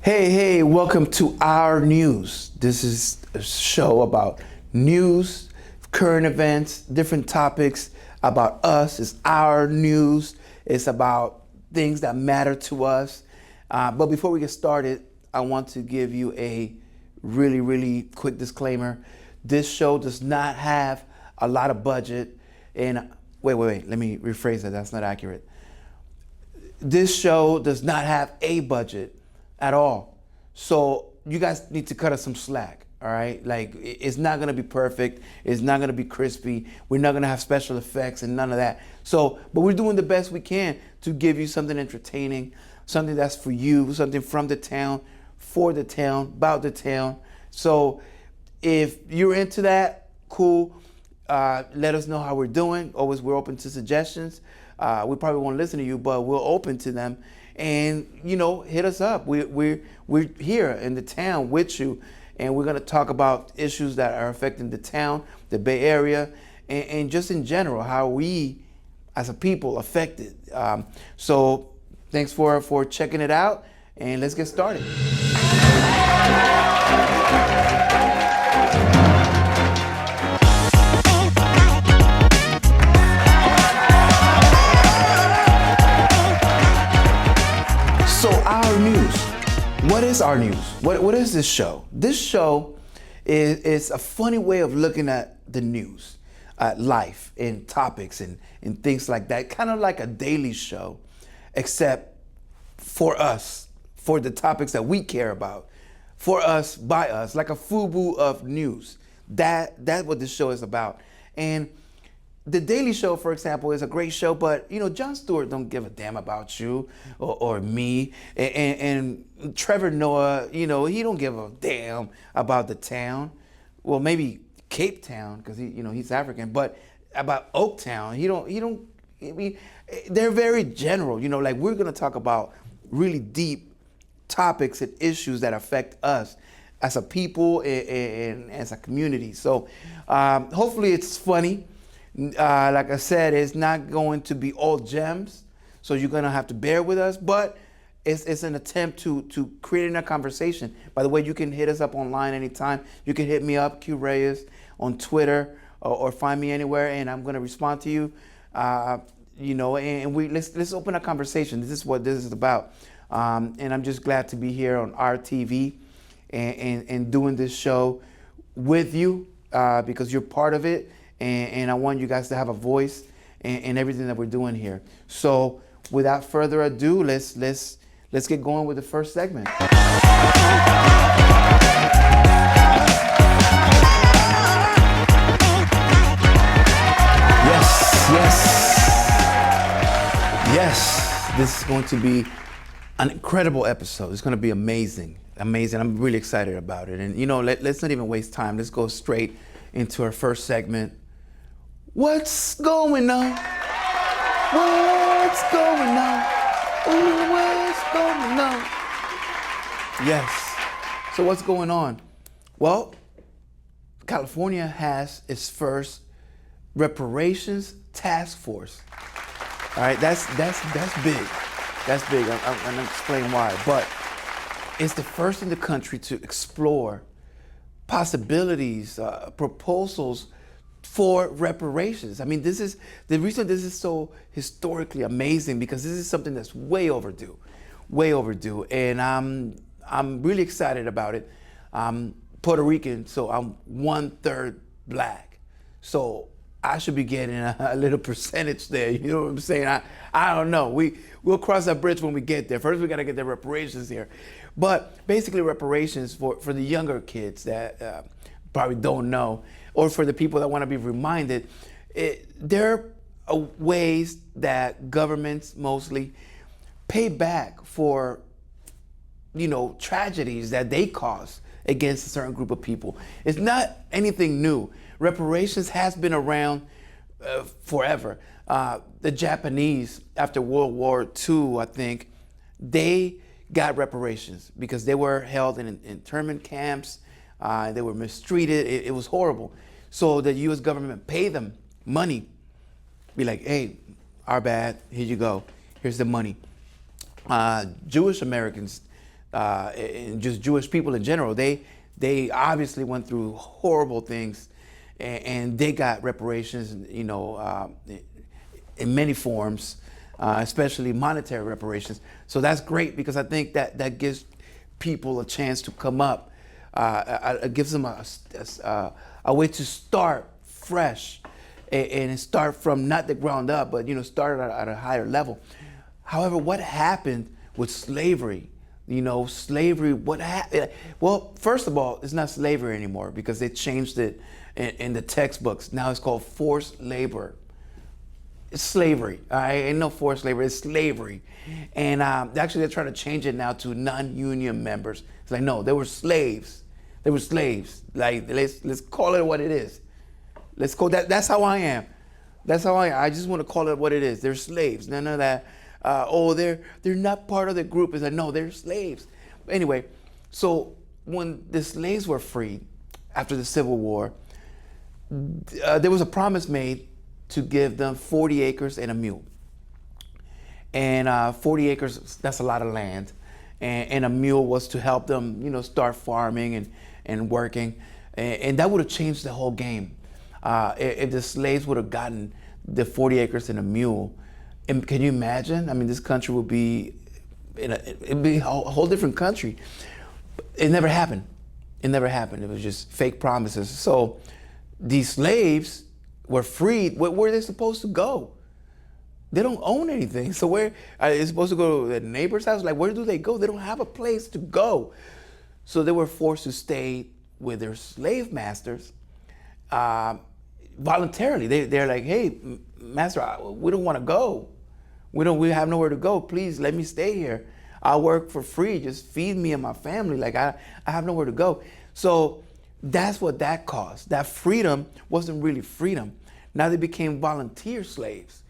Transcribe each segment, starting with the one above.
Hey, welcome to Our News. This is a show about news, current events, different topics about us. It's our news. It's about things that matter to us. But before we get started, I want to give you a really quick disclaimer. This show does not have a lot of budget. And wait, let me rephrase that. That's not accurate. This show does not have a budget at all. So you guys need to cut us some slack, all right? Like, it's not gonna be perfect. It's not gonna be crispy. We're not gonna have special effects and none of that. So, but we're doing the best we can to give you something entertaining, something that's for you, something from the town, for the town, about the town. So if you're into that, cool. Let us know how we're doing. Always, we're open to suggestions. We probably won't listen to you, but we're open to them. And hit us up. We're here in the town with you, and we're gonna talk about issues that are affecting the town, the Bay Area, and just in general how we, as a people, affected. So thanks for checking it out, and let's get started. So our news, what is our news? What is this show? This show is a funny way of looking at the news, life and topics and things like that. Kind of like a daily show, except for us, for the topics that we care about, for us, by us, like a FUBU of news. That's what this show is about. And the Daily Show, for example, is a great show, but Jon Stewart don't give a damn about you or me, and Trevor Noah, he don't give a damn about the town. Well, maybe Cape Town because he's African, but about Oaktown, he don't. I mean, they're very general. Like we're gonna talk about really deep topics and issues that affect us as a people and as a community. So hopefully it's funny. Like I said, it's not going to be all gems, so you're gonna have to bear with us, but it's an attempt to create a conversation. By the way, you can hit us up online anytime. You can hit me up, Q Reyes, on Twitter, or find me anywhere, and I'm gonna respond to you. And let's open a conversation. This is what this is about, and I'm just glad to be here on RTV and doing this show with you because you're part of it. And I want you guys to have a voice in everything that we're doing here. So without further ado, let's get going with the first segment. Yes. This is going to be an incredible episode. It's going to be amazing. I'm really excited about it. And let's not even waste time. Let's go straight into our first segment. What's going on? What's going on? Ooh, what's going on? Yes. So what's going on? Well, California has its first reparations task force. All right, that's big. That's big. I'm gonna explain why. But it's the first in the country to explore possibilities, proposals for reparations. I mean, the reason this is so historically amazing because this is something that's way overdue, and I'm really excited about it. I'm Puerto Rican, so I'm 1/3 black, so I should be getting a little percentage there. You know what I'm saying? I don't know. We'll cross that bridge when we get there. First, we got to get the reparations here. But basically, reparations for the younger kids that probably don't know, or for the people that want to be reminded, there are ways that governments mostly pay back for, tragedies that they cause against a certain group of people. It's not anything new. Reparations has been around forever. The Japanese, after World War II, I think, they got reparations because they were held in internment camps. They were mistreated. It was horrible. So the U.S. government paid them money. Be like, hey, our bad. Here you go. Here's the money. Jewish Americans, and just Jewish people in general. They obviously went through horrible things, and they got reparations, in many forms, especially monetary reparations. So that's great, because I think that gives people a chance to come up. It gives them a way to start fresh and start from not the ground up, but start at a higher level. However, what happened with slavery? Slavery, what happened? Well, first of all, it's not slavery anymore, because they changed it in the textbooks. Now it's called forced labor. It's slavery. All right? Ain't no forced labor, it's slavery. And actually, they're trying to change it now to non-union members. It's like, no, they were slaves. They were slaves. Like, let's call it what it is. Let's go. That's how I am. That's how I am. I just want to call it what it is. They're slaves. None of that. They're not part of the group. It's like, no, they're slaves. But anyway, so when the slaves were freed after the Civil War, there was a promise made to give them 40 acres and a mule. And 40 acres, that's a lot of land. And a mule was to help them, start farming and working. And that would have changed the whole game. If the slaves would have gotten the 40 acres and a mule. And can you imagine? I mean, this country would be it'd be a whole different country. It never happened. It never happened. It was just fake promises. So these slaves were freed. Where are they supposed to go? They don't own anything. So where are they supposed to go to the neighbor's house? Like, where do they go? They don't have a place to go. So they were forced to stay with their slave masters voluntarily. They're like, hey, master, we don't want to go. We have nowhere to go. Please let me stay here. I'll work for free. Just feed me and my family. Like, I have nowhere to go. So that's what that caused. That freedom wasn't really freedom. Now they became volunteer slaves.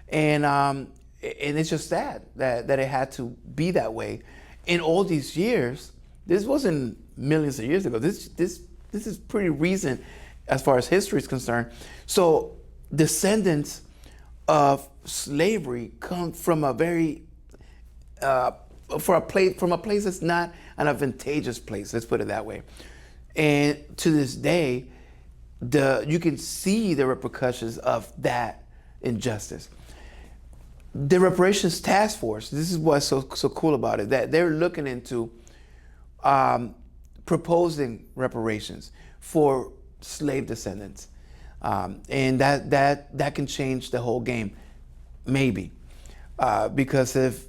And it's just sad that it had to be that way. In all these years, this wasn't millions of years ago. This is pretty recent as far as history is concerned. So descendants of slavery come from a very from a place that's not an advantageous place. Let's put it that way. And to this day, you can see the repercussions of that injustice. The Reparations Task Force, this is what's so cool about it, that they're looking into proposing reparations for slave descendants. And that can change the whole game, maybe. Because if,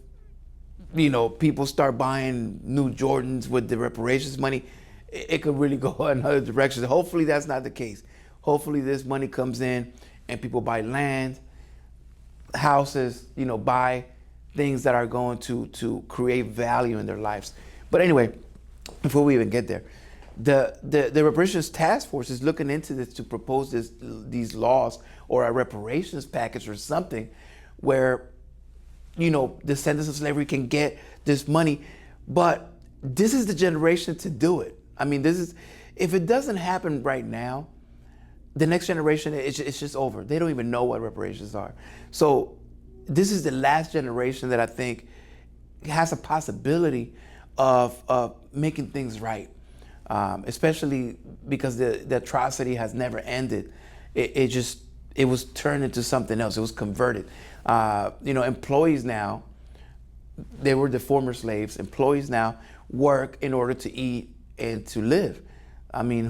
people start buying new Jordans with the reparations money, it could really go another direction. Hopefully that's not the case. Hopefully this money comes in and people buy land, houses, buy things that are going to create value in their lives. But anyway, before we even get there, the Reparations Task Force is looking into this to propose these laws or a reparations package or something where, descendants of slavery can get this money. But this is the generation to do it. I mean, if it doesn't happen right now, the next generation, it's just over. They don't even know what reparations are. So this is the last generation that I think has a possibility of making things right, especially because the atrocity has never ended. It was turned into something else. It was converted. Employees now, they were the former slaves. Employees now work in order to eat and to live. I mean,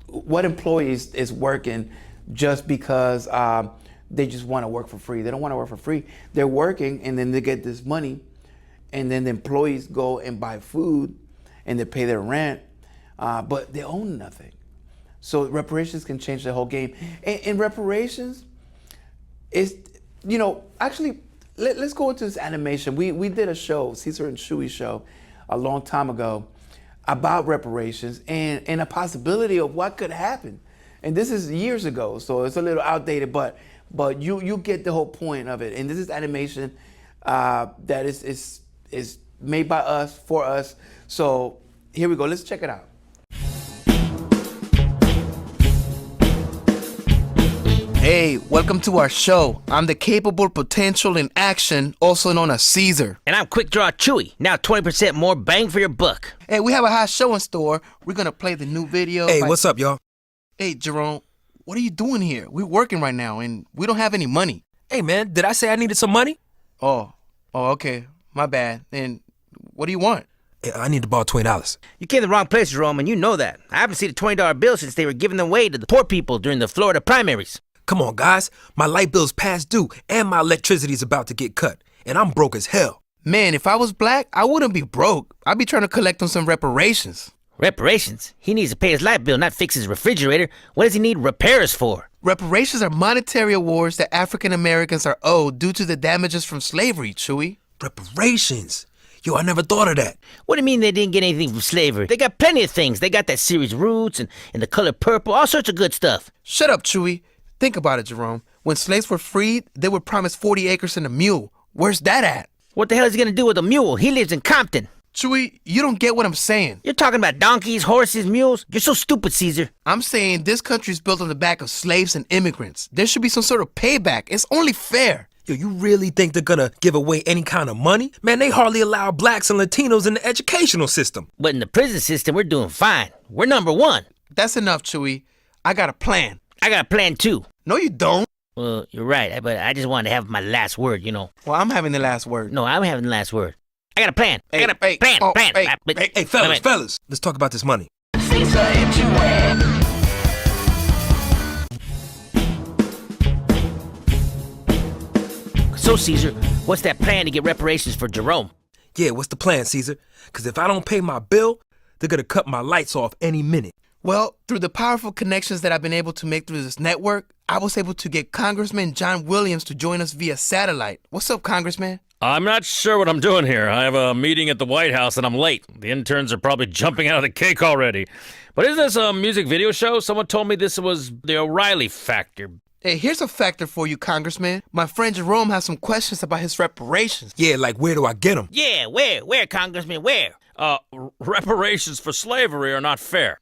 what employee is working just because they just want to work for free? They don't want to work for free. They're working and then they get this money, and then the employees go and buy food and they pay their rent, but they own nothing. So reparations can change the whole game. And reparations is, actually, let's go into this animation. We did a show, Caesar and Shuey's show, a long time ago about reparations and a possibility of what could happen. And this is years ago, so it's a little outdated, but you get the whole point of it. And this is animation that is made by us, for us. So here we go, let's check it out. Hey, welcome to our show. I'm the capable potential in action, also known as Caesar. And I'm Quick Draw Chewy. Now 20% more bang for your buck. Hey, we have a hot show in store. We're gonna play the new video. Hey, what's up, y'all? Hey, Jerome, what are you doing here? We're working right now, and we don't have any money. Hey, man, did I say I needed some money? Oh, okay. My bad. And what do you want? Hey, I need to borrow $20. You came to the wrong place, Jerome, and you know that. I haven't seen a $20 bill since they were giving them away to the poor people during the Florida primaries. Come on, guys. My light bill's past due, and my electricity's about to get cut. And I'm broke as hell. Man, if I was black, I wouldn't be broke. I'd be trying to collect on some reparations. Reparations? He needs to pay his light bill, not fix his refrigerator. What does he need repairs for? Reparations are monetary awards that African Americans are owed due to the damages from slavery, Chewy. Reparations? Yo, I never thought of that. What do you mean they didn't get anything from slavery? They got plenty of things. They got that series Roots and the color purple, all sorts of good stuff. Shut up, Chewy. Think about it, Jerome. When slaves were freed, they were promised 40 acres and a mule. Where's that at? What the hell is he gonna do with a mule? He lives in Compton. Chewy, you don't get what I'm saying. You're talking about donkeys, horses, mules? You're so stupid, Caesar. I'm saying this country's built on the back of slaves and immigrants. There should be some sort of payback. It's only fair. Yo, you really think they're gonna give away any kind of money? Man, they hardly allow blacks and Latinos in the educational system. But in the prison system, we're doing fine. We're number one. That's enough, Chewy. I got a plan. I got a plan, too. No, you don't. Well, you're right, but I just wanted to have my last word, you know. Well, I'm having the last word. No, I'm having the last word. I got a plan. Hey, I got a plan. Hey, fellas, let's talk about this money. So, Caesar, what's that plan to get reparations for Jerome? Yeah, what's the plan, Caesar? Because if I don't pay my bill, they're gonna cut my lights off any minute. Well, through the powerful connections that I've been able to make through this network, I was able to get Congressman John Williams to join us via satellite. What's up, Congressman? I'm not sure what I'm doing here. I have a meeting at the White House and I'm late. The interns are probably jumping out of the cake already. But isn't this a music video show? Someone told me this was the O'Reilly factor. Hey, here's a factor for you, Congressman. My friend Jerome has some questions about his reparations. Yeah, like where do I get them? Yeah, where, Congressman, where? Reparations for slavery are not fair.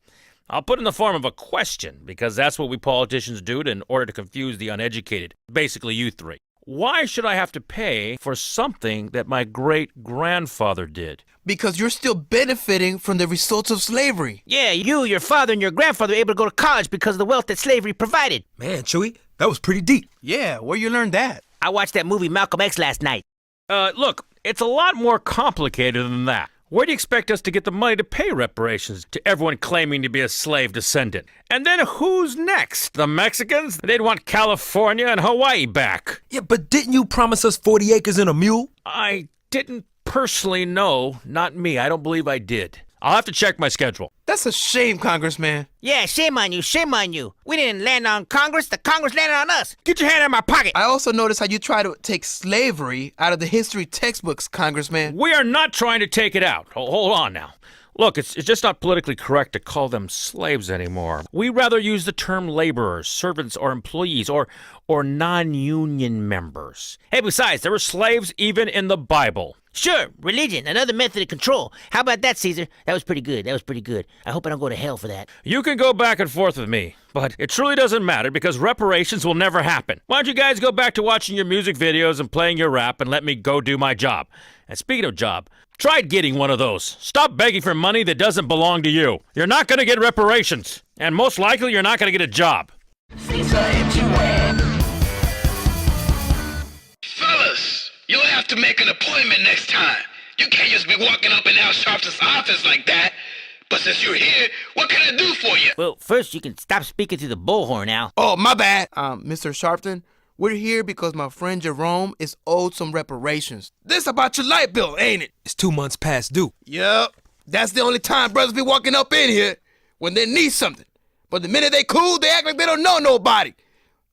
I'll put in the form of a question, because that's what we politicians do in order to confuse the uneducated. Basically, you three. Why should I have to pay for something that my great-grandfather did? Because you're still benefiting from the results of slavery. Yeah, you, your father, and your grandfather were able to go to college because of the wealth that slavery provided. Man, Chewy, that was pretty deep. Yeah, where you learned that? I watched that movie Malcolm X last night. Look, it's a lot more complicated than that. Where do you expect us to get the money to pay reparations to everyone claiming to be a slave descendant? And then who's next? The Mexicans? They'd want California and Hawaii back. Yeah, but didn't you promise us 40 acres and a mule? I didn't personally know. Not me. I don't believe I did. I'll have to check my schedule. That's a shame, Congressman. Yeah, shame on you, shame on you. We didn't land on Congress, the Congress landed on us. Get your hand in my pocket. I also noticed how you try to take slavery out of the history textbooks, Congressman. We are not trying to take it out. Hold on now. Look, it's just not politically correct to call them slaves anymore. We rather use the term laborers, servants, or employees, or non-union members. Hey, besides, there were slaves even in the Bible. Sure, religion, another method of control. How about that, Caesar? That was pretty good. I hope I don't go to hell for that. You can go back and forth with me, but it truly doesn't matter because reparations will never happen. Why don't you guys go back to watching your music videos and playing your rap and let me go do my job? And speaking of job, try getting one of those. Stop begging for money that doesn't belong to you. You're not going to get reparations, and most likely you're not going to get a job. Fellas, you'll have to make an appointment next time. You can't just be walking up in Al Sharpton's office like that. But since you're here, what can I do for you? Well, first you can stop speaking to the bullhorn, Al. Oh, my bad. Mr. Sharpton, we're here because my friend Jerome is owed some reparations. This about your light bill, ain't it? It's 2 months past due. Yep. That's the only time brothers be walking up in here, when they need something. But the minute they cool, they act like they don't know nobody.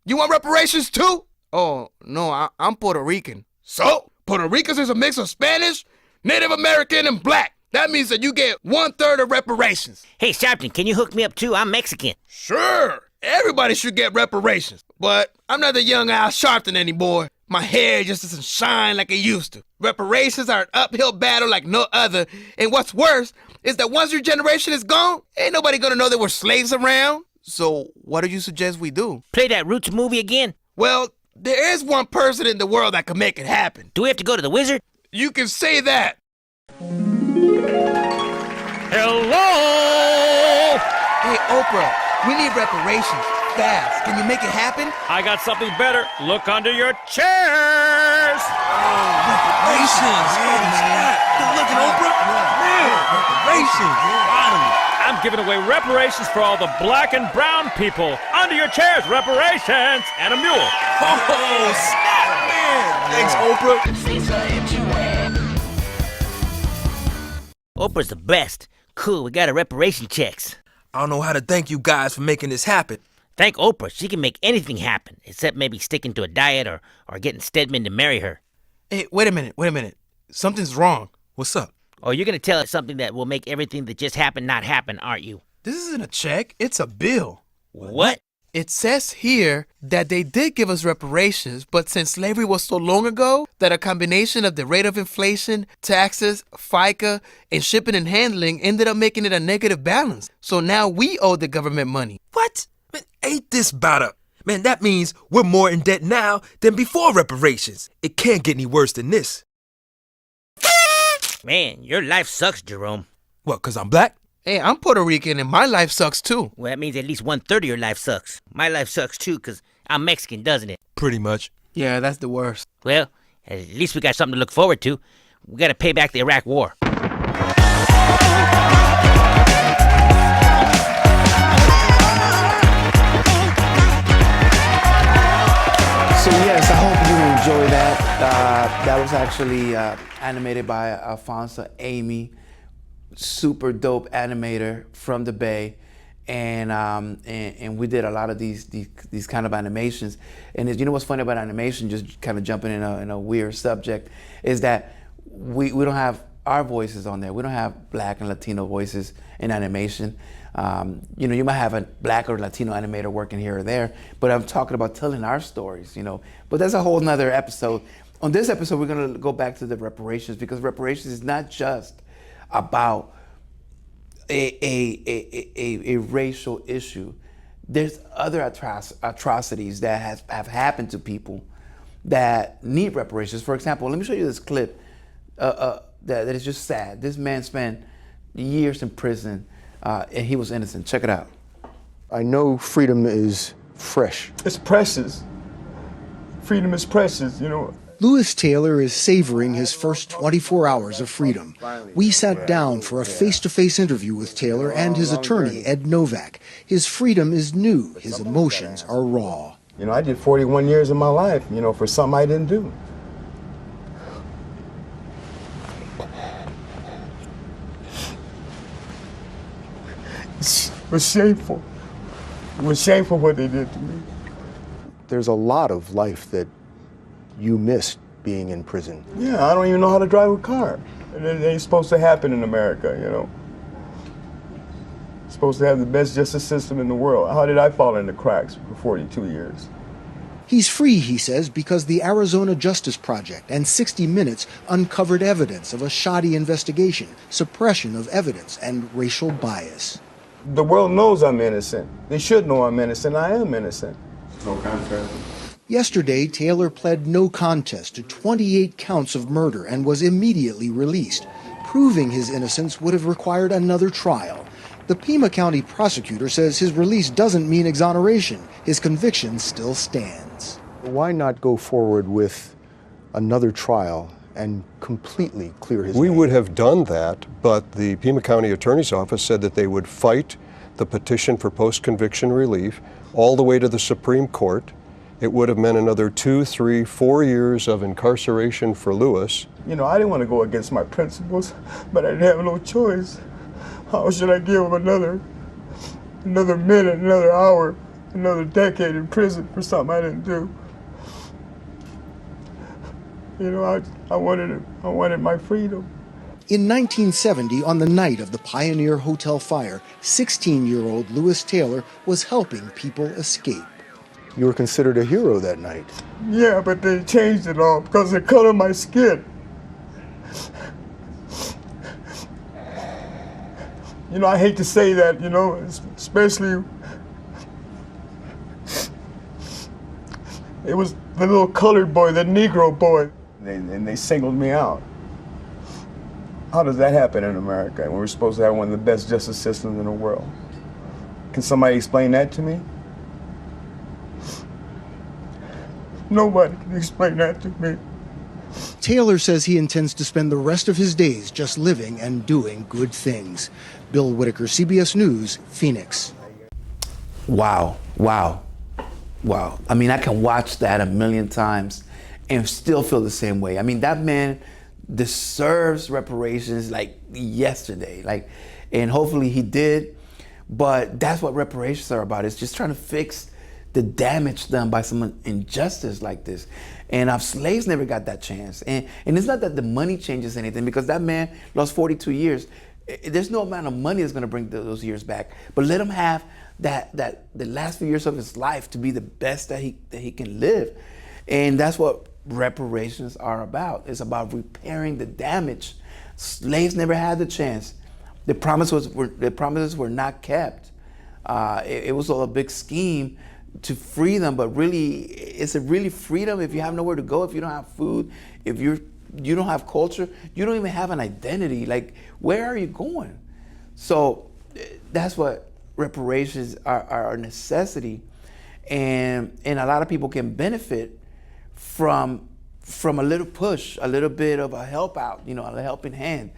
You want reparations too? Oh, no, I'm Puerto Rican. So? Puerto Ricans is a mix of Spanish, Native American, and black. That means that you get 1/3 of reparations. Hey, Sharpton, can you hook me up too? I'm Mexican. Sure. Everybody should get reparations. But I'm not the young Al Sharpton anymore. My hair just doesn't shine like it used to. Reparations are an uphill battle like no other. And what's worse is that once your generation is gone, ain't nobody gonna know there were slaves around. So what do you suggest we do? Play that Roots movie again? Well, there is one person in the world that can make it happen. Do we have to go to the wizard? You can say that. Hello! Hey, Oprah, we need reparations. Fast. Can you make it happen? I got something better. Look under your chairs! Reparations! Good looking, Oprah! Man, reparations! Finally! I'm giving away reparations for all the black and brown people. Under your chairs, reparations, and a mule. Oh, snap, man! Thanks, Oprah! Oprah's the best. Cool, we got our reparation checks. I don't know how to thank you guys for making this happen. Thank Oprah. She can make anything happen, except maybe sticking to a diet or getting Stedman to marry her. Hey, wait a minute. Something's wrong. What's up? Oh, you're going to tell us something that will make everything that just happened not happen, aren't you? This isn't a check. It's a bill. What? It says here that they did give us reparations, but since slavery was so long ago that a combination of the rate of inflation, taxes, FICA, and shipping and handling ended up making it a negative balance. So now we owe the government money. What? Man, ain't this about a... Man, that means we're more in debt now than before reparations. It can't get any worse than this. Man, your life sucks, Jerome. What, 'cause I'm black? Hey, I'm Puerto Rican and my life sucks too. Well, that means at least 1/3 of your life sucks. My life sucks too, because I'm Mexican, doesn't it? Pretty much. Yeah, that's the worst. Well, at least we got something to look forward to. We got to pay back the Iraq War. So yes, I hope you enjoy that. That was actually animated by Alfonso Amy, super dope animator from the Bay, and we did a lot of these kind of animations. And you know what's funny about animation? Just kind of jumping in a weird subject, is that we don't have our voices on there. We don't have Black and Latino voices in animation. You know, you might have a Black or Latino animator working here or there, but I'm talking about telling our stories, you know. But that's a whole nother episode. On this episode, we're gonna go back to the reparations, because reparations is not just about a racial issue. There's other atrocities that have happened to people that need reparations. For example, let me show you this clip that is just sad. This man spent years in prison, and he was innocent. Check it out. I know freedom is fresh. It's precious. Freedom is precious, you know. Lewis Taylor is savoring his first 24 hours of freedom. We sat down for a face-to-face interview with Taylor and his attorney, Ed Novak. His freedom is new. His emotions are raw. You know, I did 41 years of my life, you know, for something I didn't do. It was shameful. It was shameful what they did to me. There's a lot of life that you missed being in prison. Yeah, I don't even know how to drive a car. And it ain't supposed to happen in America, you know. It's supposed to have the best justice system in the world. How did I fall in the cracks for 42 years? He's free, he says, because the Arizona Justice Project and 60 Minutes uncovered evidence of a shoddy investigation, suppression of evidence, and racial bias. The world knows I'm innocent. They should know I'm innocent. I am innocent. No contest. Yesterday, Taylor pled no contest to 28 counts of murder and was immediately released. Proving his innocence would have required another trial. The Pima County prosecutor says his release doesn't mean exoneration. His conviction still stands. Why not go forward with another trial and completely clear his We name? would have done that, but the Pima County Attorney's Office said that they would fight the petition for post-conviction relief all the way to the Supreme Court. It would have meant another 2, 3, 4 years of incarceration for Lewis. You know, I didn't want to go against my principles, but I didn't have no choice. How should I give him another minute, another hour, another decade in prison for something I didn't do? You know, I wanted my freedom. In 1970, on the night of the Pioneer Hotel fire, 16-year-old Lewis Taylor was helping people escape. You were considered a hero that night. Yeah, but they changed it all because of the color of my skin. You know, I hate to say that, you know, especially It was the little colored boy, the Negro boy. And they singled me out. How does that happen in America when we're supposed to have one of the best justice systems in the world? Can somebody explain that to me? Nobody can explain that to me. Taylor says he intends to spend the rest of his days just living and doing good things. Bill Whitaker, CBS News, Phoenix. Wow, wow, wow. I mean, I can watch that a million times and still feel the same way. I mean, that man deserves reparations like yesterday, and hopefully he did. But that's what reparations are about. It's just trying to fix the damage done by some injustice like this. And our slaves never got that chance. And it's not that the money changes anything, because that man lost 42 years. There's no amount of money that's going to bring those years back. But let him have the last few years of his life to be the best that he can live. And that's what reparations are about. It's about repairing the damage. Slaves never had the chance. The promises were not kept. It was all a big scheme to free them, but really, is it really freedom if you have nowhere to go, if you don't have food, if you don't have culture, you don't even have an identity? Like, where are you going? So that's what reparations are a necessity, and a lot of people can benefit from a little push, a little bit of a help out, a helping hand,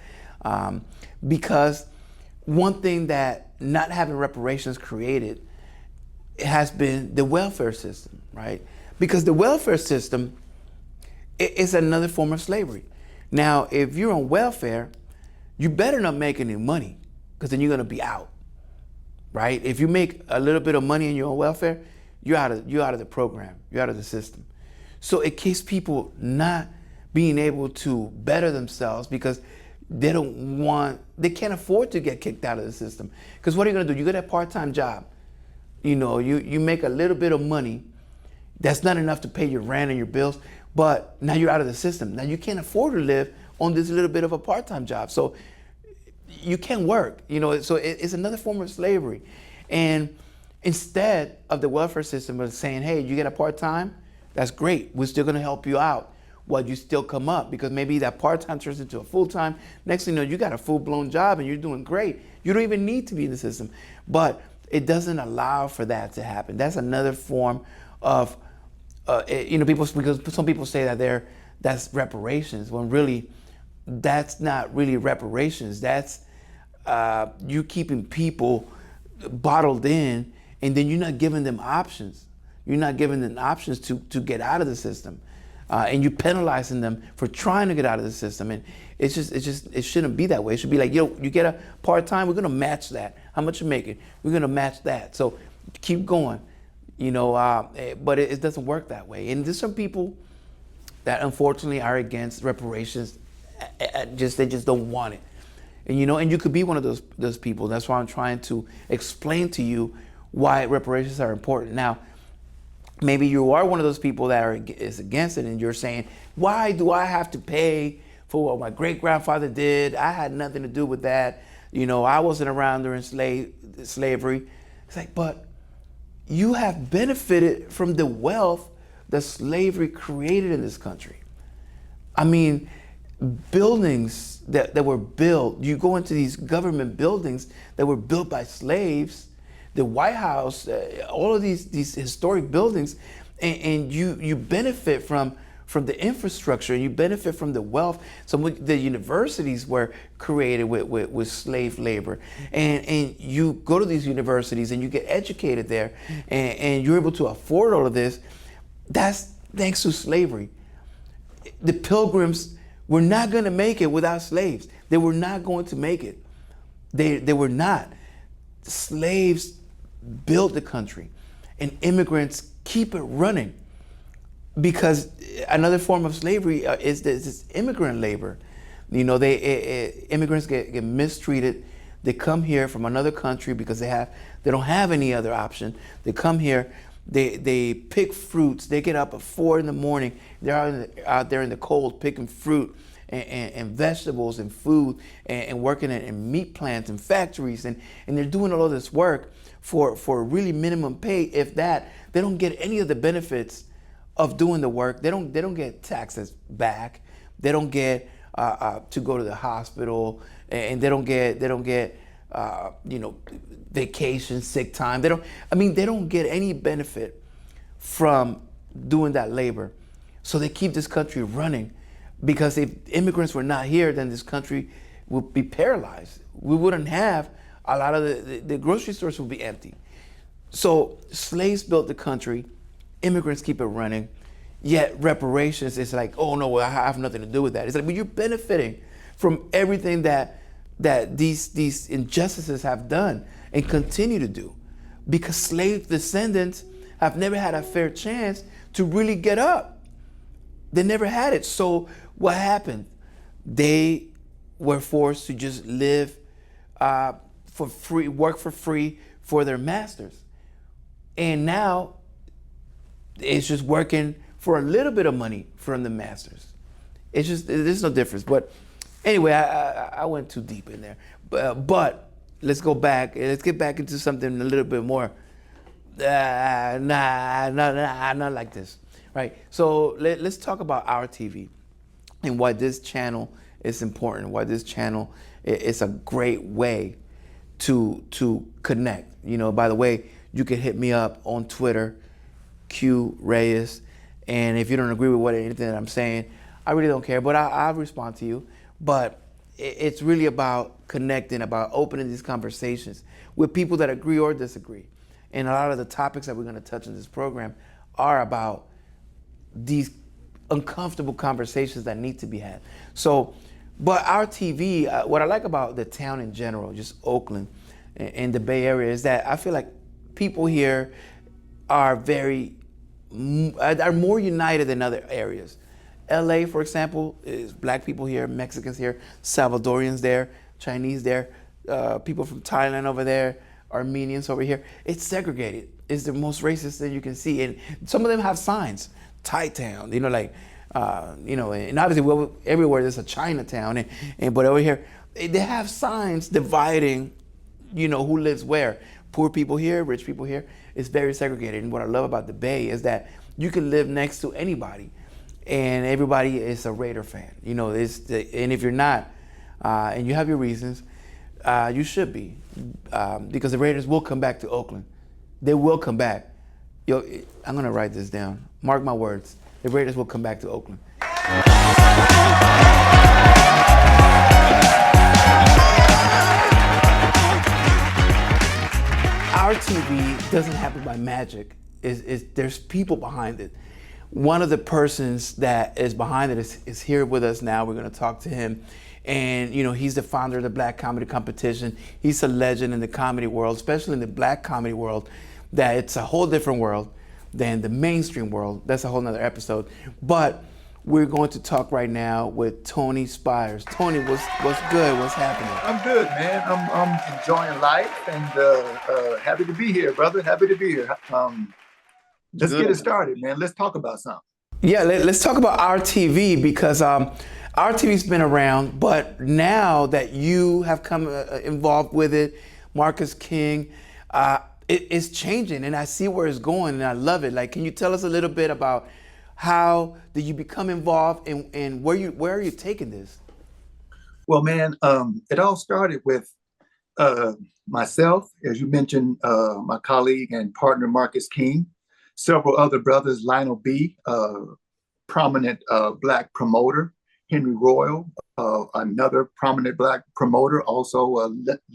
because one thing that not having reparations created has been the welfare system, right? Because the welfare system is another form of slavery. Now, if you're on welfare, you better not make any money, because then you're gonna be out, right? If you make a little bit of money and you're on welfare, you're out of the program, you're out of the system. So it keeps people not being able to better themselves because they can't afford to get kicked out of the system. Because what are you gonna do? You get a part-time job. You make a little bit of money. That's not enough to pay your rent and your bills, but now you're out of the system. Now you can't afford to live on this little bit of a part-time job. So you can't work, so it's another form of slavery. And instead of the welfare system of saying, hey, you get a part-time, that's great. We're still gonna help you out while you still come up, because maybe that part-time turns into a full-time. Next thing you know, you got a full-blown job and you're doing great. You don't even need to be in the system. But it doesn't allow for that to happen. That's another form of, because some people say that that's reparations, when really that's not really reparations. That's you keeping people bottled in, and then you're not giving them options. You're not giving them options to get out of the system, and you're penalizing them for trying to get out of the system. And it shouldn't be that way. It should be like, you get a part-time, we're gonna match that. How much you making? We're gonna match that. So keep going, but it doesn't work that way. And there's some people that unfortunately are against reparations. They just don't want it. And and you could be one of those people. That's why I'm trying to explain to you why reparations are important. Now, maybe you are one of those people that is against it, and you're saying, why do I have to pay for what my great-grandfather did? I had nothing to do with that. I wasn't around during slavery. It's like, but you have benefited from the wealth that slavery created in this country. I mean, buildings that were built, you go into these government buildings that were built by slaves, the White House, all of these historic buildings, and you benefit from the infrastructure, and you benefit from the wealth. Some of the universities were created with slave labor, and you go to these universities and you get educated there, and you're able to afford all of this. That's thanks to slavery. The Pilgrims were not going to make it without slaves. They were not going to make it. They were not. Slaves built the country, and immigrants keep it running, because another form of slavery is this immigrant labor. Immigrants get mistreated. They come here from another country because they don't have any other option. They come here, they pick fruits. They get up at 4 a.m. They're out there in the cold picking fruit and vegetables and food, and working in meat plants and factories, and they're doing all of this work for really minimum pay. If that, they don't get any of the benefits of doing the work. They don't get taxes back. They don't get to go to the hospital, and they don't get vacation, sick time. They don't get any benefit from doing that labor. So they keep this country running, because if immigrants were not here, then this country would be paralyzed. We wouldn't have a lot of the grocery stores would be empty. So slaves built the country, immigrants keep it running, yet reparations is like, oh no, I have nothing to do with that. It's like, well, you're benefiting from everything that these injustices have done and continue to do, because slave descendants have never had a fair chance to really get up. They never had it. So what happened? They were forced to just live for free, work for free for their masters. And now it's just working for a little bit of money from the masters. It's just, there's no difference. But anyway, I went too deep in there. But let's go back. Let's get back into something a little bit more. Not like this, right? So let's talk about our TV and why this channel is important. Why this channel is a great way to connect. By the way, you can hit me up on Twitter, Q Reyes, and if you don't agree with anything that I'm saying, I really don't care. But I'll respond to you. But it's really about connecting, about opening these conversations with people that agree or disagree. And a lot of the topics that we're going to touch in this program are about these uncomfortable conversations that need to be had. So, but our TV, what I like about the town in general, just Oakland and the Bay Area, is that I feel like people here are more united than other areas. LA, for example, is black people here, Mexicans here, Salvadorians there, Chinese there, people from Thailand over there, Armenians over here. It's segregated. It's the most racist thing you can see. And some of them have signs, Thai town, and obviously everywhere there's a Chinatown, but over here, they have signs dividing, who lives where. Poor people here, rich people here. It's very segregated. And what I love about the Bay is that you can live next to anybody, and everybody is a Raider fan. And if you're not, and you have your reasons, you should be, because the Raiders will come back to Oakland. They will come back. I'm gonna write this down. Mark my words. The Raiders will come back to Oakland. Our TV doesn't happen by magic. There's people behind it. One of the persons that is behind it is here with us now. We're going to talk to him. And, he's the founder of the Black Comedy Competition. He's a legend in the comedy world, especially in the black comedy world, that it's a whole different world than the mainstream world. That's a whole nother episode. But we're going to talk right now with Tony Spires. Tony, what's good? What's happening? I'm good, man. I'm enjoying life and happy to be here, brother. Happy to be here. Let's get it started, man. Let's talk about something. Yeah, let's talk about our TV, because our TV's been around, but now that you have come involved with it, Marcus King, it's changing, and I see where it's going, and I love it. Like, can you tell us a little bit about how did you become involved, and where are you taking this? Well, man, it all started with myself, as you mentioned, my colleague and partner Marcus King, several other brothers, Lionel B., prominent black promoter, Henry Royal, another prominent black promoter, also a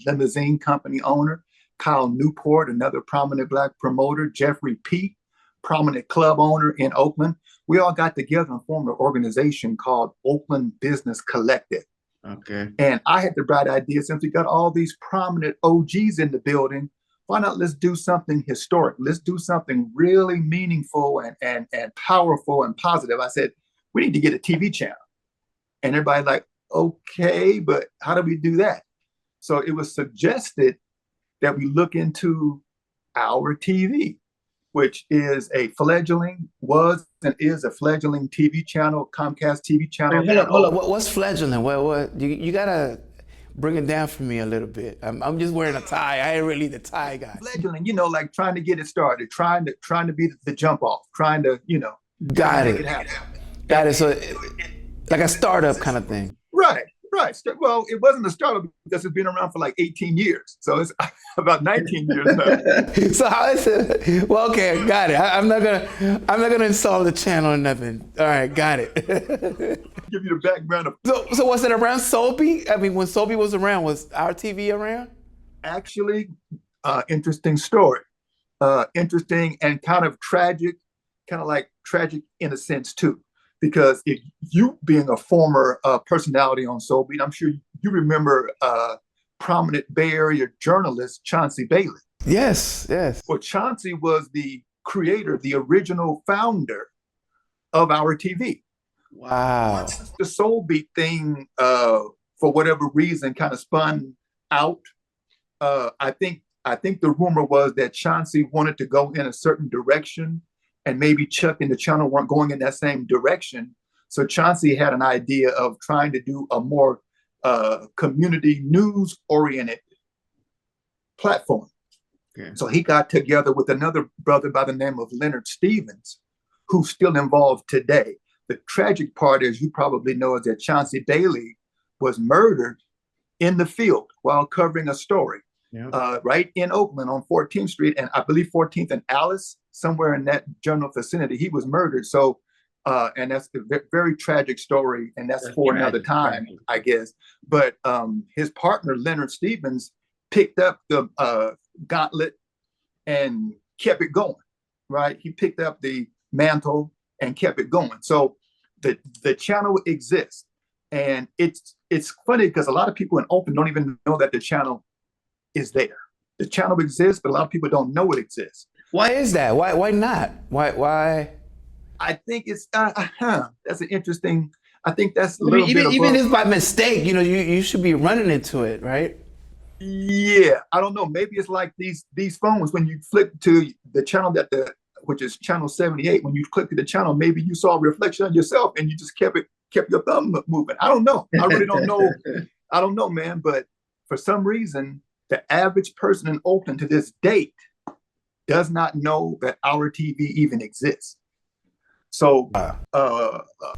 limousine company owner, Kyle Newport, another prominent black promoter, Jeffrey Peake, prominent club owner in Oakland. We all got together and formed an organization called Oakland Business Collective. Okay. And I had the bright idea, since we got all these prominent OGs in the building, why not let's do something historic? Let's do something really meaningful and powerful and positive. I said, we need to get a TV channel. And everybody's like, okay, but how do we do that? So it was suggested that we look into our TV, which is a fledgling, was and is a fledgling TV channel, Comcast TV channel. Hold up. What's fledgling? What? You gotta bring it down for me a little bit. I'm just wearing a tie. I ain't really the tie guy. Fledgling, like trying to get it started, trying to be the jump off, trying to, Got make it. it happen. Got it. So, like a startup kind of thing. Right. Well, it wasn't a startup because it's been around for like 18 years. So it's about 19 years now. So how is it? Well, okay, got it. I'm not gonna install the channel or nothing. All right, got it. Give you the background of. So was it around Sobe? I mean, when Sobe was around, was our TV around? Actually, interesting story. Interesting and kind of tragic, kind of like tragic in a sense too. Because if you being a former personality on Soul Beat, I'm sure you remember prominent Bay Area journalist Chauncey Bailey. Yes. Well, Chauncey was the creator, the original founder of our TV. Wow. Once the Soul Beat thing, for whatever reason, kind of spun out, I think the rumor was that Chauncey wanted to go in a certain direction, and maybe Chuck and the channel weren't going in that same direction. So Chauncey had an idea of trying to do a more community news-oriented platform. Okay. So he got together with another brother by the name of Leonard Stevens, who's still involved today. The tragic part, as you probably know, is that Chauncey Bailey was murdered in the field while covering a story. Yeah. Right in Oakland on 14th Street, and I believe 14th and Alice, somewhere in that general vicinity, he was murdered. So, and that's a very tragic story, and that's for another time, I guess. But his partner, Leonard Stevens, picked up the gauntlet and kept it going, right? He picked up the mantle and kept it going. So the channel exists, and it's funny because a lot of people in Oakland don't even know that the channel is there. The channel exists, but a lot of people don't know it exists. Why is that? Why not? Why? I think it's that's an interesting. I think that's a little bit even if by mistake, you should be running into it, right? Yeah, I don't know. Maybe it's like these phones. When you flip to the channel which is channel 78, when you click to the channel, maybe you saw a reflection of yourself and you just kept your thumb moving. I don't know. I really don't know. I don't know, man. But for some reason, the average person in Oakland to this date does not know that our TV even exists. So,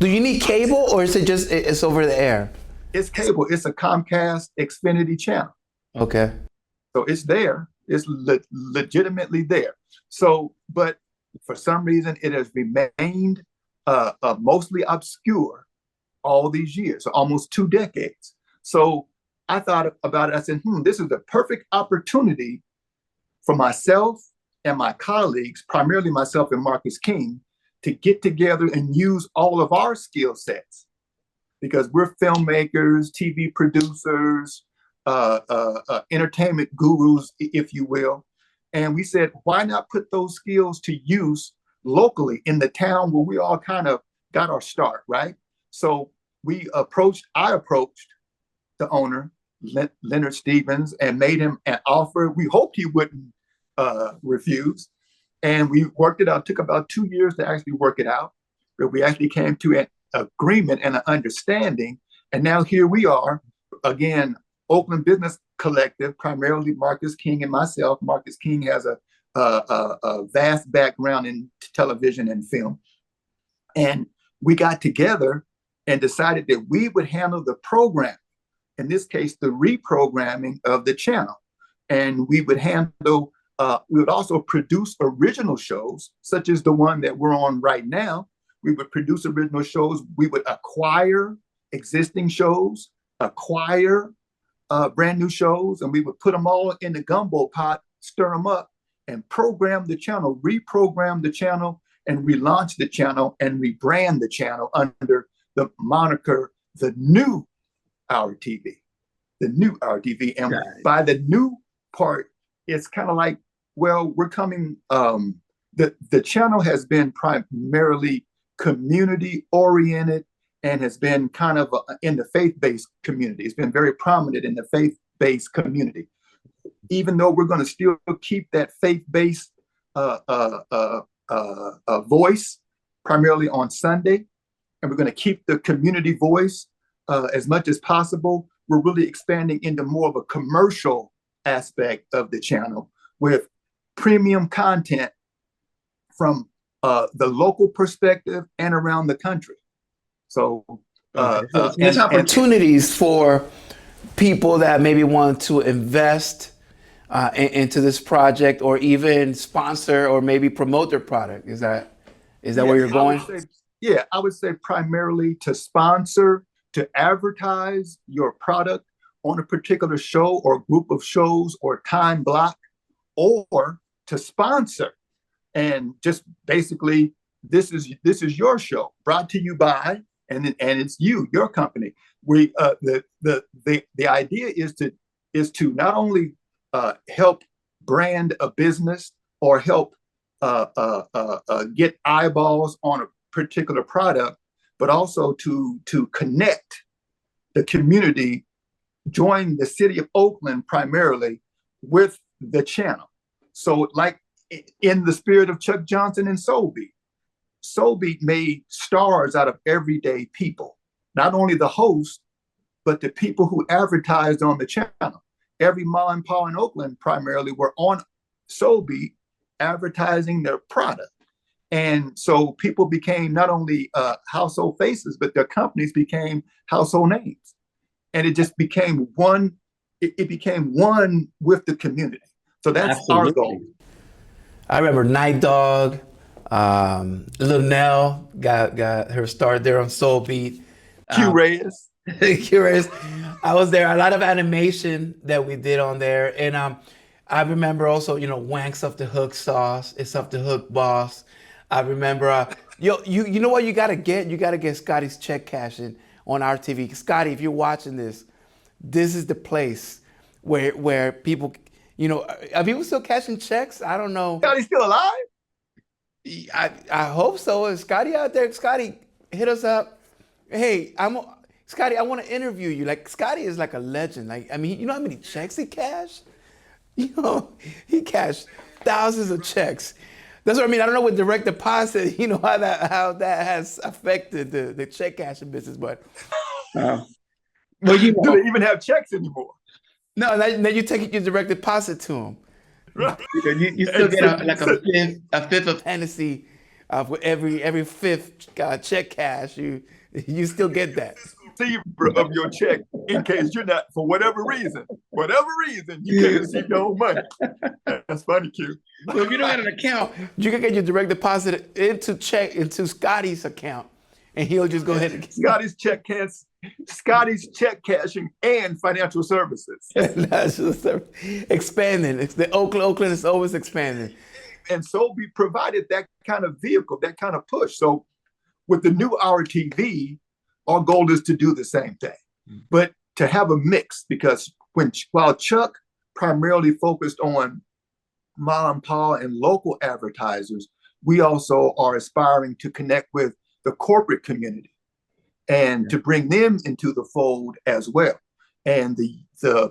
do you need cable, or is it just it's over the air? It's cable. It's a Comcast Xfinity channel. Okay. So it's there. It's legitimately there. So, but for some reason, it has remained mostly obscure all these years, so almost 2 decades. So I thought about it. I said, this is the perfect opportunity for myself and my colleagues, primarily myself and Marcus King, to get together and use all of our skill sets, because we're filmmakers, TV producers, entertainment gurus, if you will. And we said, why not put those skills to use locally in the town where we all kind of got our start, right? So I approached the owner, Leonard Stevens, and made him an offer. We hoped he wouldn't refuse. And we worked it out. It took about 2 years to actually work it out. But we actually came to an agreement and an understanding. And now here we are, again, Oakland Business Collective, primarily Marcus King and myself. Marcus King has a vast background in television and film. And we got together and decided that we would handle the program, in this case, the reprogramming of the channel. And we would we would also produce original shows, such as the one that we're on right now. We would produce original shows. We would acquire existing shows, acquire brand new shows, and we would put them all in the gumbo pot, stir them up, and program the channel, reprogram the channel, and relaunch the channel and rebrand the channel under the moniker, the new Our TV, the new Our TV. And by the new part, it's kind of like, well, we're coming, the channel has been primarily community oriented and has been kind of in the faith-based community. It's been very prominent in the faith-based community. Even though we're going to still keep that faith-based voice primarily on Sunday, and we're going to keep the community voice as much as possible, we're really expanding into more of a commercial aspect of the channel with premium content from the local perspective and around the country. So, and opportunities for people that maybe want to invest into this project, or even sponsor, or maybe promote their product. Is that where you're going? I would say primarily to sponsor, to advertise your product on a particular show or group of shows or time block, or to sponsor and just basically, this is your show brought to you by, and it's your company. We the idea is to not only help brand a business or help get eyeballs on a particular product, but also to connect the community, join the city of Oakland primarily with the channel. So, like in the spirit of Chuck Johnson and Soul Beat made stars out of everyday people, not only the host, but the people who advertised on the channel. Every mom and pop in Oakland primarily were on Soul Beat advertising their product. And so people became not only household faces, but their companies became household names. And it just became one, it became one with the community. So that's our goal. I remember Night Dog, Lil Nell got her start there on Soul Beat. Q-Reyes. Q-Reyes. I was there. A lot of animation that we did on there. And I remember also, Wanks Up the Hook Sauce. It's Up the Hook Boss. I remember, you know what you got to get? You got to get Scotty's check cashing on our TV. Scotty, if you're watching this is the place where people, are people still cashing checks? I don't know. Scotty's still alive? I hope so. Is Scotty out there? Scotty, hit us up. Hey, Scotty, I want to interview you. Like, Scotty is like a legend. Like, I mean, you know how many checks he cashed? He cashed thousands of checks. That's what I mean. I don't know with direct deposit, how that has affected the check cashing business, but well, do they even have checks anymore? No, now you take your direct deposit to them. Right. You still get a fifth of Hennessy for every fifth check cash. You still get that. Receiver of your check in case you're not, for whatever reason, you can't receive your own money. That's funny, Q. Well, if you don't have an account, you can get your direct deposit into Scotty's account, and he'll just go ahead and Scotty's check cashing and financial services. Expanding. The Oakland is always expanding. And so we provided that kind of vehicle, that kind of push. So with the new Our TV, our goal is to do the same thing, but to have a mix, because while Chuck primarily focused on mom and pop and local advertisers, we also are aspiring to connect with the corporate community and to bring them into the fold as well, and the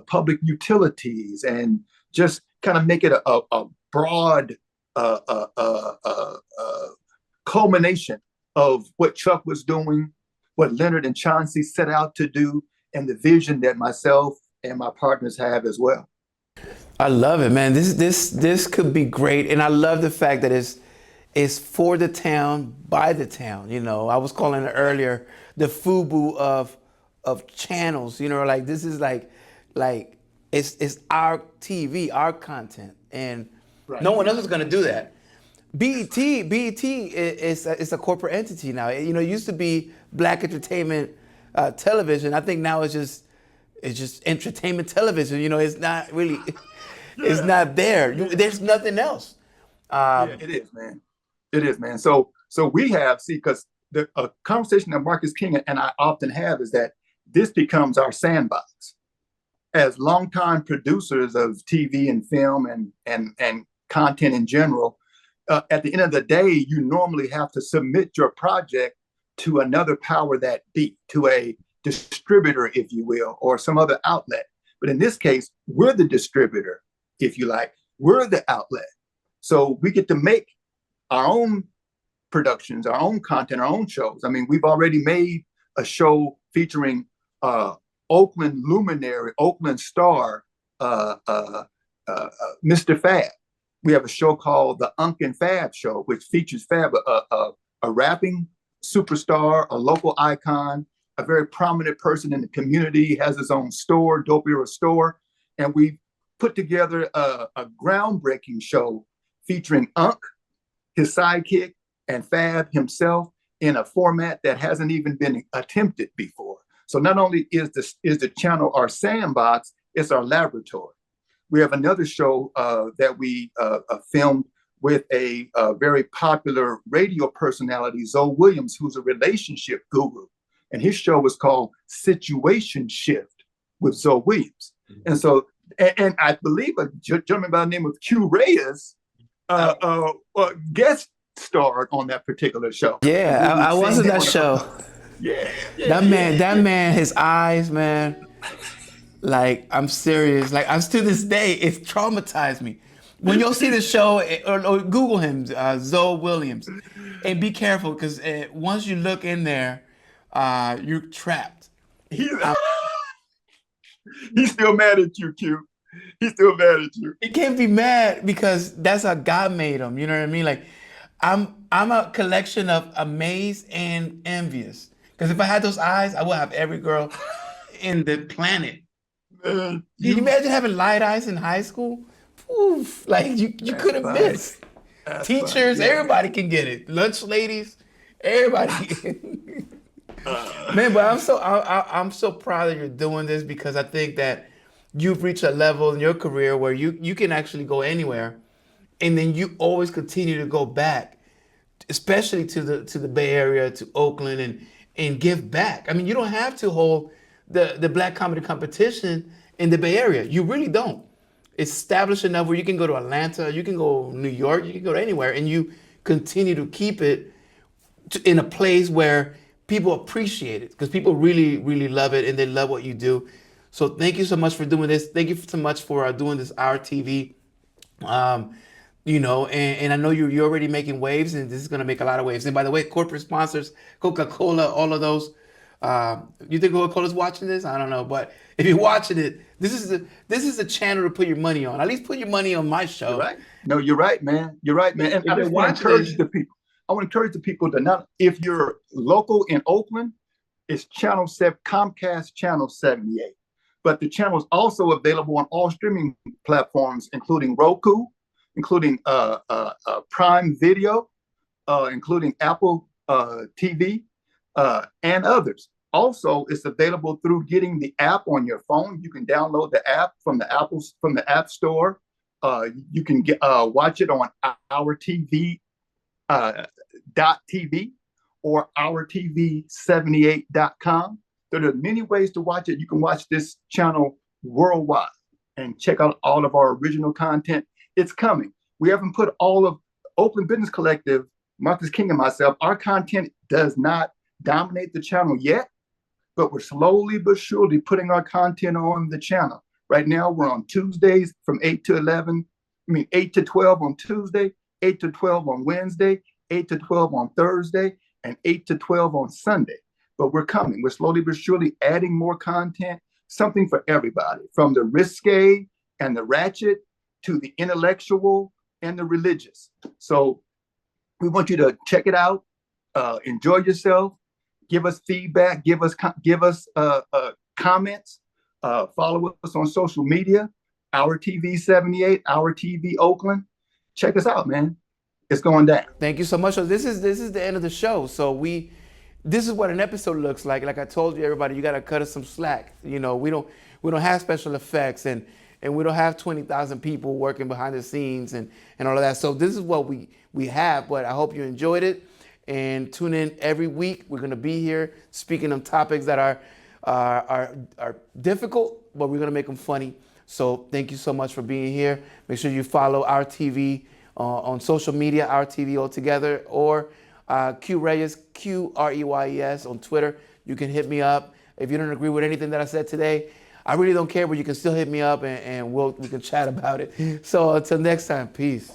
public utilities, and just kind of make it a broad culmination of what Chuck was doing, what Leonard and Chauncey set out to do, and the vision that myself and my partners have as well. I love it, man. This could be great, and I love the fact that it's for the town, by the town. I was calling it earlier the FUBU of channels. Like, this is like it's our TV, our content, and right. No one else is gonna do that. BET is a corporate entity now. It used to be Black Entertainment Television. I think now it's just entertainment television. It's not really, it's not there. There's nothing else. It is, man. It is, man. So we have, because the conversation that Marcus King and I often have is that this becomes our sandbox. As longtime producers of TV and film and content in general, at the end of the day, you normally have to submit your project to another power that be, to a distributor, if you will, or some other outlet. But in this case, we're the distributor, if you like. We're the outlet. So we get to make our own productions, our own content, our own shows. I mean, we've already made a show featuring Oakland luminary, Oakland star, Mr. Fab. We have a show called the Unk and Fab Show, which features Fab, a rapping superstar, a local icon, a very prominent person in the community, has his own store, Dope Era Store. And we put together a groundbreaking show featuring Unk, his sidekick, and Fab himself in a format that hasn't even been attempted before. So not only is the channel our sandbox, it's our laboratory. We have another show that we filmed with a very popular radio personality, Zoe Williams, who's a relationship guru. And his show was called Situation Shift with Zoe Williams. And so, and I believe a gentleman by the name of Q Reyes guest starred on that particular show. Yeah, I was in that show. Yeah, that man, his eyes, man. Like, I'm serious. Like, I'm to this day, it's traumatized me. When you'll see the show, or Google him, Zoe Williams, and be careful because once you look in there, you're trapped. He's still mad at you, Q. He's still mad at you. He can't be mad because that's how God made him. You know what I mean? Like, I'm a collection of amazed and envious. Because if I had those eyes, I would have every girl in the planet. Can you imagine having light eyes in high school? Oof, like you couldn't miss. Teachers, everybody can get it. Lunch ladies, everybody. Man, but I'm so proud that you're doing this because I think that you've reached a level in your career where you can actually go anywhere, and then you always continue to go back, especially to the Bay Area, to Oakland, and give back. I mean, you don't have to hold the Black Comedy Competition in the Bay Area. You really don't. It's established enough where you can go to Atlanta, you can go to New York, you can go to anywhere, and you continue to keep it in a place where people appreciate it because people really, really love it and they love what you do. So thank you so much for doing this. Thank you so much for doing this Our TV. You know, and I know you're already making waves, and this is going to make a lot of waves. And by the way, corporate sponsors, Coca-Cola, all of those. You think Coca-Cola's watching this? I don't know, but if you're watching it, this is a channel to put your money on. At least put your money on my show. You're right. No, you're right, man. You're right, man. And I just want to encourage the people. I want to encourage the people to not, if you're local in Oakland, it's channel 7, Comcast channel 78. But the channel is also available on all streaming platforms, including Roku, including Prime Video, including Apple TV, and others. Also, it's available through getting the app on your phone. You can download the app from the App Store. You can watch it on OurTV.tv or OurTV78.com. There are many ways to watch it. You can watch this channel worldwide and check out all of our original content. It's coming. We haven't put all of Oakland Business Collective, Marcus King and myself, our content does not dominate the channel yet, but we're slowly but surely putting our content on the channel. Right now, we're on Tuesdays from 8 to 12 on Tuesday, 8 to 12 on Wednesday, 8 to 12 on Thursday, and 8 to 12 on Sunday. But we're coming. We're slowly but surely adding more content, something for everybody, from the risque and the ratchet to the intellectual and the religious. So we want you to check it out, enjoy yourself, give us feedback, give us comments, follow us on social media, Our TV 78, Our TV Oakland. Check us out, man. It's going down. Thank you so much. So this is the end of the show. So this is what an episode looks like. Like I told you, everybody, you got to cut us some slack. You know, we don't have special effects and we don't have 20,000 people working behind the scenes and all of that. So this is what we have, but I hope you enjoyed it and tune in every week. We're going to be here speaking on topics that are difficult, but we're going to make them funny. So thank you so much for being here. Make sure you follow Our TV on social media, Our TV altogether, or Q Reyes, QREYES on Twitter. You can hit me up. If you don't agree with anything that I said today, I really don't care, but you can still hit me up and we can chat about it. So until next time, peace.